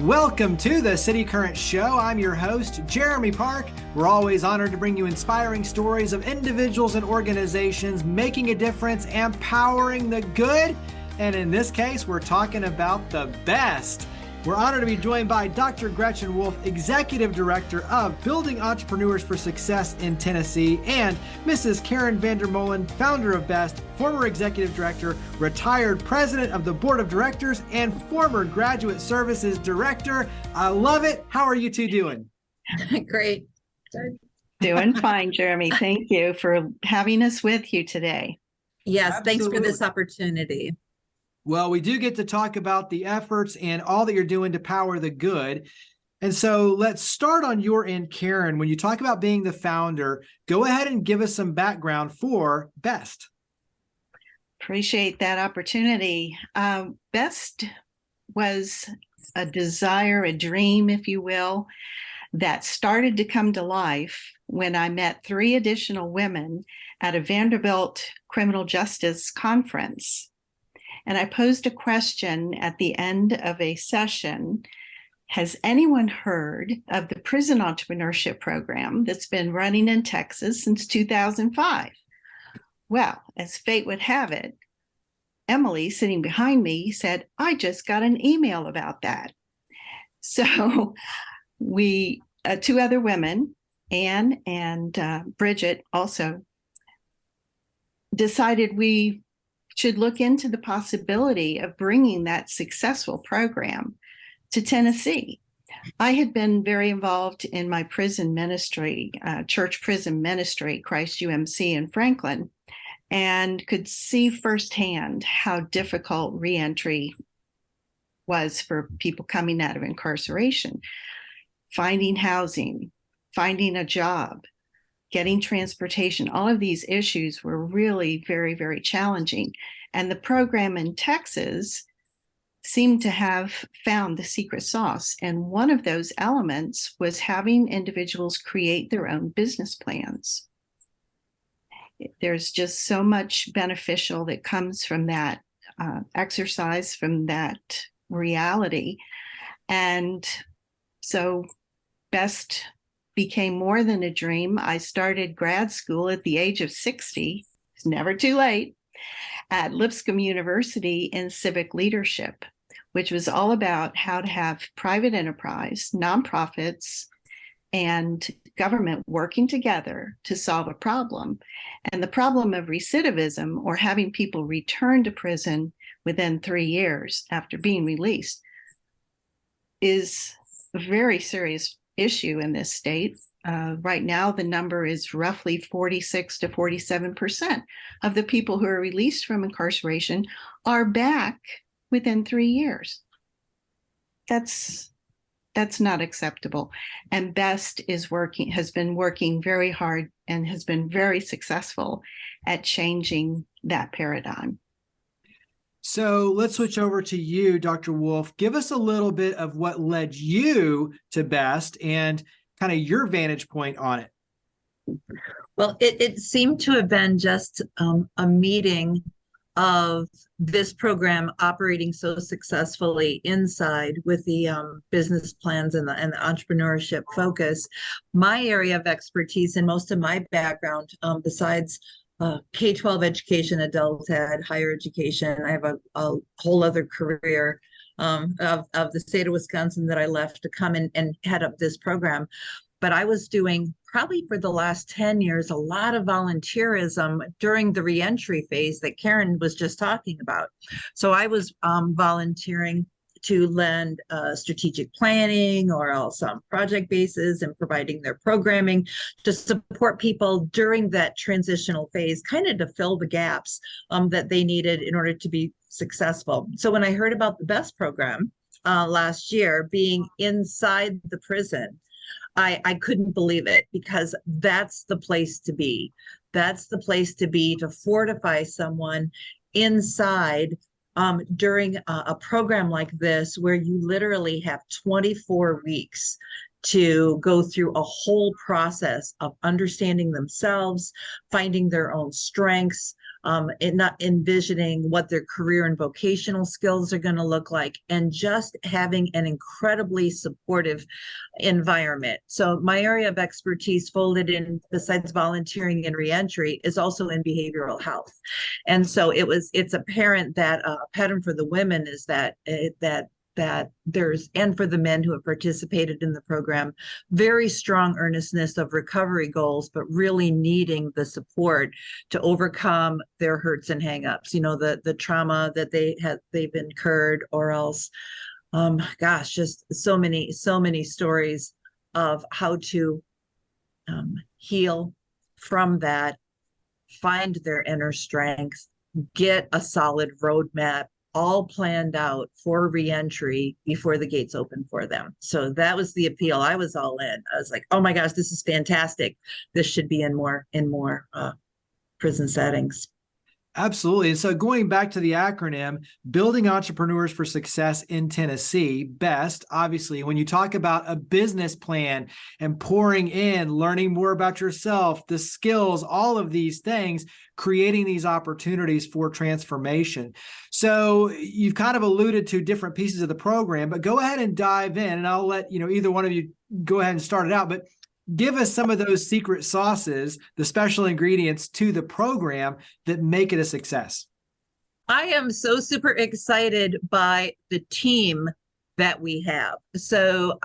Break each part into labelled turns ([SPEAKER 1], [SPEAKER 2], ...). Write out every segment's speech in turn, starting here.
[SPEAKER 1] Welcome to the City Current Show. I'm your host, Jeremy Park. We're always honored to bring you inspiring stories of individuals and organizations making a difference and powering the good. And in this case, we're talking about the best. We're honored to be joined by Dr. Gretchen Wolfe, Executive Director of Building Entrepreneurs for Success in Tennessee, and Mrs. Karen Vander Molen, founder of BEST, former Executive Director, retired President of the Board of Directors, and former Graduate Services Director. I love it. How are you two doing?
[SPEAKER 2] Great.
[SPEAKER 3] Doing fine, Jeremy. Thank you for having us with you today.
[SPEAKER 2] Yes,
[SPEAKER 1] Absolutely.
[SPEAKER 2] Thanks for this opportunity.
[SPEAKER 1] Well, we do get to talk about the efforts and all that you're doing to power the good. And so let's start on your end, Karen. When you talk about being the founder, go ahead and give us some background for BEST.
[SPEAKER 3] Appreciate that opportunity. BEST was a desire, a dream, if you will, that started to come to life when I met 3 additional women at a Vanderbilt criminal justice conference. And I posed a question at the end of a session. Has anyone heard of the prison entrepreneurship program that's been running in Texas since 2005? Well, as fate would have it, Emily, sitting behind me, said, I just got an email about that. So we, 2 other women, Anne and Bridget, also decided we should look into the possibility of bringing that successful program to Tennessee. I had been very involved in my prison ministry, church prison ministry, Christ UMC in Franklin, and could see firsthand how difficult reentry was for people coming out of incarceration. Finding housing, finding a job, getting transportation, all of these issues were really very, very challenging. And the program in Texas seemed to have found the secret sauce. And one of those elements was having individuals create their own business plans. There's just so much beneficial that comes from that exercise, from that reality. And so BEST became more than a dream. I started grad school at the age of 60, it's never too late, at Lipscomb University in civic leadership, which was all about how to have private enterprise, nonprofits, and government working together to solve a problem. And the problem of recidivism, or having people return to prison within 3 years after being released, is a very serious issue in this state. Right now, the number is roughly 46 to 47% of the people who are released from incarceration are back within 3 years. That's not acceptable. And BEST has been working very hard and has been very successful at changing that paradigm.
[SPEAKER 1] So let's switch over to you, Dr. Wolfe. Give us a little bit of what led you to BEST and kind of your vantage point on it.
[SPEAKER 2] Well, it seemed to have been just a meeting of this program operating so successfully inside with the business plans and the entrepreneurship focus. My area of expertise and most of my background, besides K-12 education, adult ed, higher education, I have a whole other career of the state of Wisconsin that I left to come and head up this program. But I was doing, probably for the last 10 years, a lot of volunteerism during the reentry phase that Karen was just talking about. So I was volunteering to lend strategic planning or else project bases and providing their programming to support people during that transitional phase, kind of to fill the gaps that they needed in order to be successful. So when I heard about the BEST program last year being inside the prison, I couldn't believe it, because that's the place to be. That's the place to be, to fortify someone inside during a program like this, where you literally have 24 weeks to go through a whole process of understanding themselves, finding their own strengths, and not envisioning what their career and vocational skills are going to look like, and just having an incredibly supportive environment. So my area of expertise, folded in besides volunteering and reentry, is also in behavioral health. And so it's apparent that a pattern for the women is that there's, and for the men who have participated in the program, very strong earnestness of recovery goals, but really needing the support to overcome their hurts and hangups, the trauma that they've incurred, or else, just so many stories of how to heal from that, find their inner strength, get a solid roadmap all planned out for reentry before the gates open for them. So that was the appeal. I was all in. I was like, oh my gosh, this is fantastic. This should be in more prison settings.
[SPEAKER 1] Absolutely. And so going back to the acronym, Building Entrepreneurs for Success in Tennessee, BEST, obviously, when you talk about a business plan and pouring in, learning more about yourself, the skills, all of these things, creating these opportunities for transformation. So you've kind of alluded to different pieces of the program, but go ahead and dive in, and I'll let either one of you go ahead and start it out. But give us some of those secret sauces, the special ingredients to the program that make it a success.
[SPEAKER 2] I am so super excited by the team that we have. So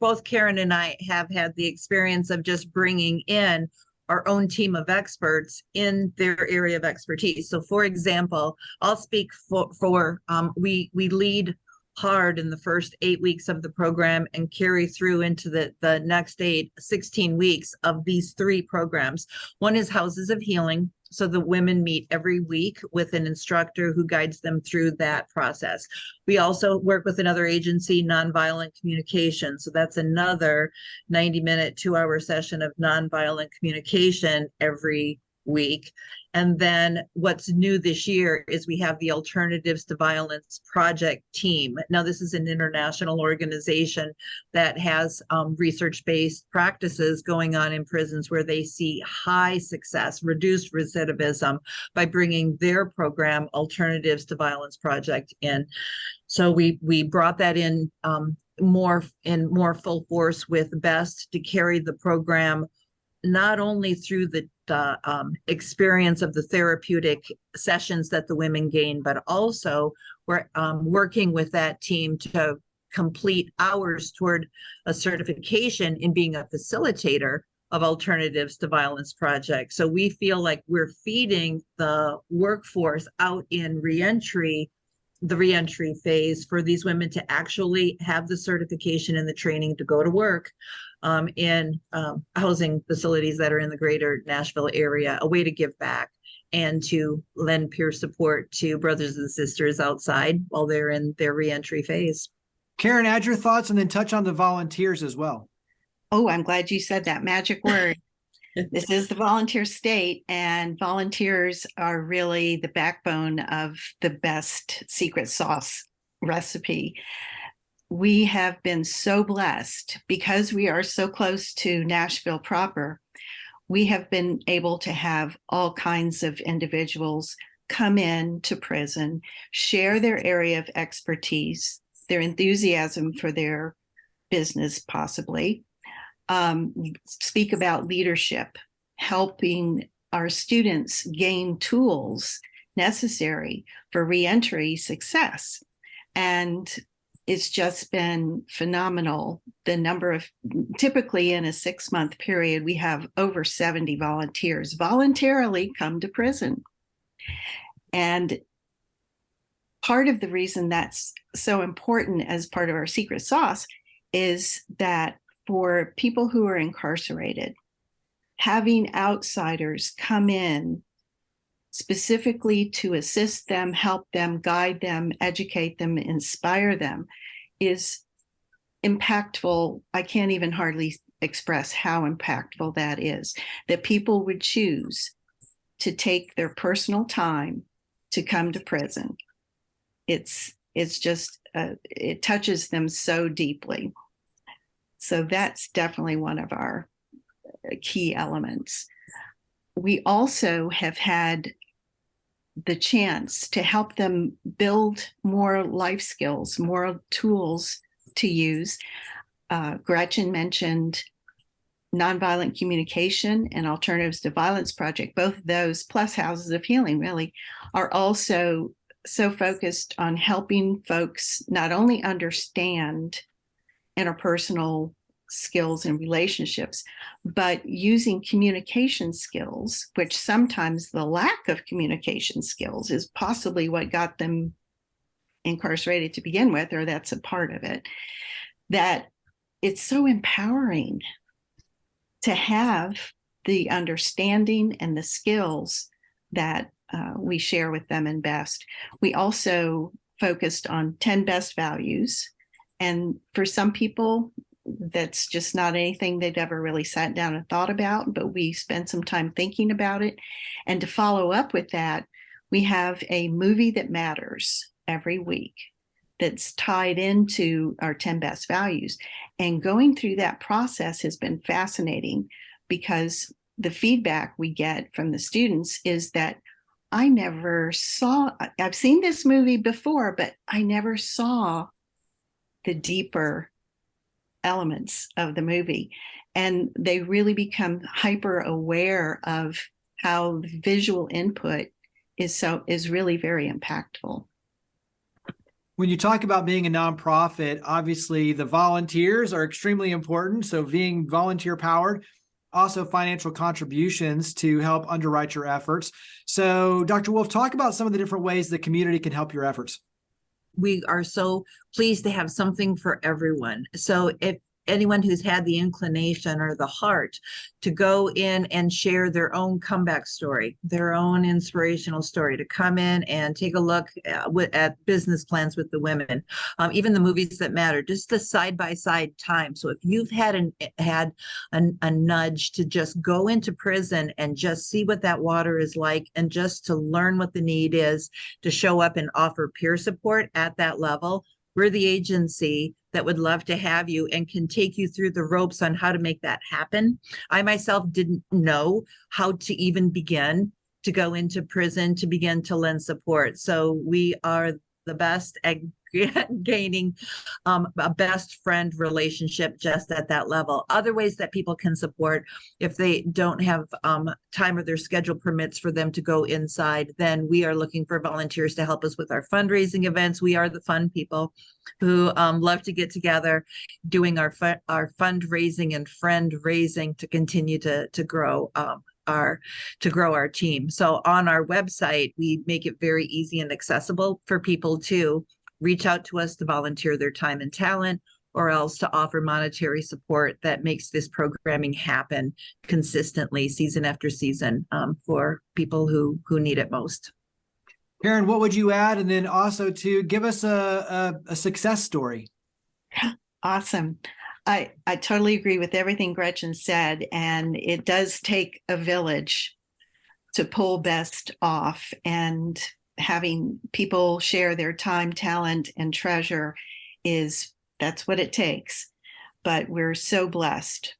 [SPEAKER 2] both Karen and I have had the experience of just bringing in our own team of experts in their area of expertise. So for example, I'll speak for we lead hard in the first 8 weeks of the program and carry through into the next 16 weeks of these 3 programs. One is Houses of Healing. So the women meet every week with an instructor who guides them through that process. We also work with another agency, Nonviolent Communication. So that's another 90-minute, 2-hour session of nonviolent communication every week. And then what's new this year is we have the Alternatives to Violence Project team. Now, this is an international organization that has research-based practices going on in prisons where they see high success, reduced recidivism, by bringing their program, Alternatives to Violence Project, in. So we brought that in more full force with BEST to carry the program not only through the experience of the therapeutic sessions that the women gain, but also we're working with that team to complete hours toward a certification in being a facilitator of Alternatives to Violence Project. So we feel like we're feeding the workforce out in the reentry phase, for these women to actually have the certification and the training to go to work in housing facilities that are in the greater Nashville area, a way to give back and to lend peer support to brothers and sisters outside while they're in their reentry phase.
[SPEAKER 1] Karen, add your thoughts and then touch on the volunteers as well.
[SPEAKER 3] Oh, I'm glad you said that magic word. This is the volunteer state, and volunteers are really the backbone of the BEST secret sauce recipe. We have been so blessed because we are so close to Nashville proper. We have been able to have all kinds of individuals come in to prison, share their area of expertise, their enthusiasm for their business, possibly, speak about leadership, helping our students gain tools necessary for reentry success. And it's just been phenomenal. The number of, typically in a 6-month period, we have over 70 volunteers voluntarily come to prison. And part of the reason that's so important as part of our secret sauce is that for people who are incarcerated, having outsiders come in specifically to assist them, help them, guide them, educate them, inspire them is impactful. I can't even hardly express how impactful that is, that people would choose to take their personal time to come to prison. It's just, it touches them so deeply. So that's definitely one of our key elements. We also have had the chance to help them build more life skills, more tools to use. Gretchen mentioned Nonviolent Communication and Alternatives to Violence Project. Both of those, plus Houses of Healing, really, are also so focused on helping folks not only understand interpersonal skills and relationships, but using communication skills, which sometimes the lack of communication skills is possibly what got them incarcerated to begin with, or that's a part of it, that it's so empowering to have the understanding and the skills that we share with them in BEST. We also focused on 10 BEST values. And for some people, that's just not anything they've ever really sat down and thought about, but we spent some time thinking about it. And to follow up with that, we have a movie that matters every week that's tied into our 10 best values. And going through that process has been fascinating, because the feedback we get from the students is that I've seen this movie before, but I never saw the deeper elements of the movie. And they really become hyper aware of how visual input is really very impactful.
[SPEAKER 1] When you talk about being a nonprofit, obviously the volunteers are extremely important. So being volunteer powered, also financial contributions to help underwrite your efforts. So Dr. Wolfe, talk about some of the different ways the community can help your efforts.
[SPEAKER 2] We are so pleased to have something for everyone. So if anyone who's had the inclination or the heart to go in and share their own comeback story, their own inspirational story, to come in and take a look at business plans with the women, even the movies that matter, just the side-by-side time. So if you've had a nudge to just go into prison and just see what that water is like, and just to learn what the need is, to show up and offer peer support at that level, we're the agency that would love to have you and can take you through the ropes on how to make that happen. I myself didn't know how to even begin to go into prison to begin to lend support. So we are the best at gaining a best friend relationship just at that level. Other ways that people can support, if they don't have time or their schedule permits for them to go inside, then we are looking for volunteers to help us with our fundraising events. We are the fun people who love to get together, doing our fundraising and friend raising to continue to grow our team. So on our website, we make it very easy and accessible for people to reach out to us to volunteer their time and talent, or else to offer monetary support that makes this programming happen consistently, season after season, for people who need it most.
[SPEAKER 1] Karen, what would you add? And then also to give us a success story.
[SPEAKER 3] Awesome. I totally agree with everything Gretchen said, and it does take a village to pull BEST off, and having people share their time, talent, and treasure that's what it takes. But we're so blessed.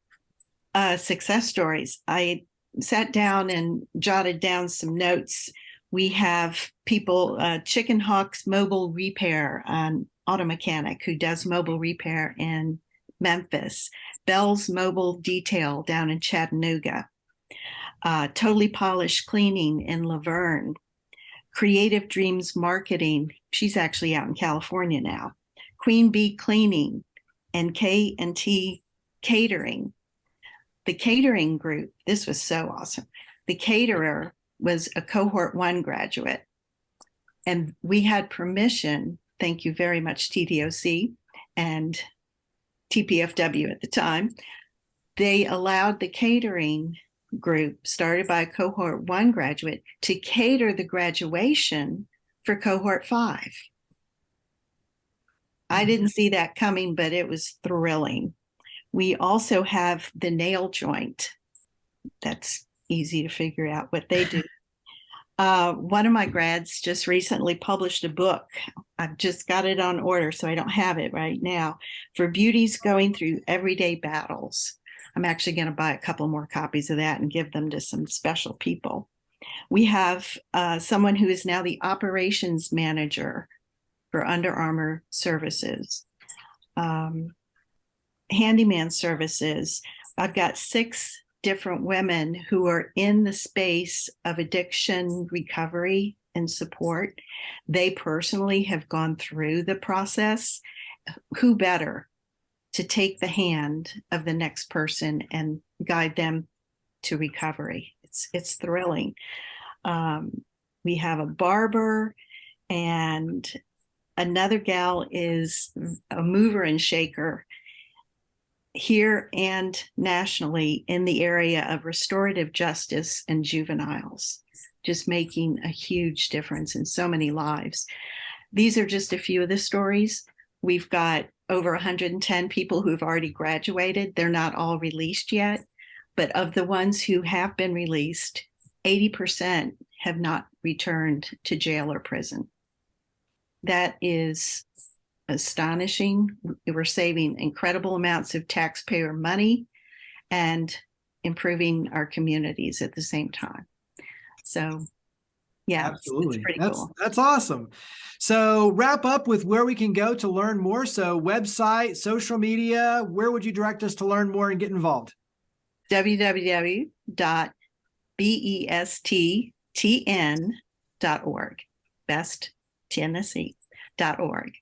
[SPEAKER 3] Success stories. I sat down and jotted down some notes. We have people, Chicken Hawk's Mobile Repair, auto mechanic who does mobile repair in Memphis, Bell's Mobile Detail down in Chattanooga, Totally Polished Cleaning in Laverne, Creative Dreams Marketing, she's actually out in California now, Queen Bee Cleaning, and K&T Catering. The catering group, this was so awesome. The caterer was a cohort 1 graduate, and we had permission, thank you very much TDOC and TPFW at the time, they allowed the catering group started by a cohort 1 graduate to cater the graduation for cohort 5. I didn't see that coming, but it was thrilling. We also have the nail joint. That's easy to figure out what they do. One of my grads just recently published a book. I've just got it on order, so I don't have it right now, for beauties going through everyday battles. I'm actually going to buy a couple more copies of that and give them to some special people. We have someone who is now the operations manager for Under Armour services, handyman services. I've got 6 different women who are in the space of addiction recovery and support. They personally have gone through the process. Who better to take the hand of the next person and guide them to recovery? It's thrilling. We have a barber, and another gal is a mover and shaker here and nationally in the area of restorative justice and juveniles, just making a huge difference in so many lives. These are just a few of the stories. We've got over 110 people who've already graduated. They're not all released yet, but of the ones who have been released, 80% have not returned to jail or prison. That is astonishing. We're saving incredible amounts of taxpayer money and improving our communities at the same time. So, yeah,
[SPEAKER 1] absolutely.
[SPEAKER 3] It's pretty cool.
[SPEAKER 1] That's awesome. So wrap up with where we can go to learn more. So website, social media, where would you direct us to learn more and get involved?
[SPEAKER 3] www.besttn.org, besttennessee.org.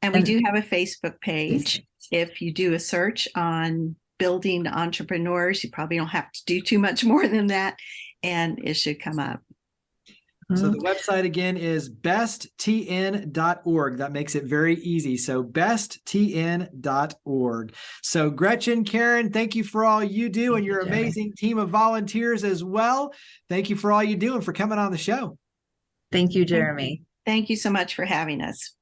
[SPEAKER 3] And we do have a Facebook page. If you do a search on building entrepreneurs, you probably don't have to do too much more than that, and it should come up.
[SPEAKER 1] So the website again is besttn.org. That makes it very easy. So besttn.org. So Gretchen, Karen, thank you for all you do and your amazing team of volunteers as well. Thank you for all you do and for coming on the show.
[SPEAKER 2] Thank you, Jeremy.
[SPEAKER 3] Thank you so much for having us.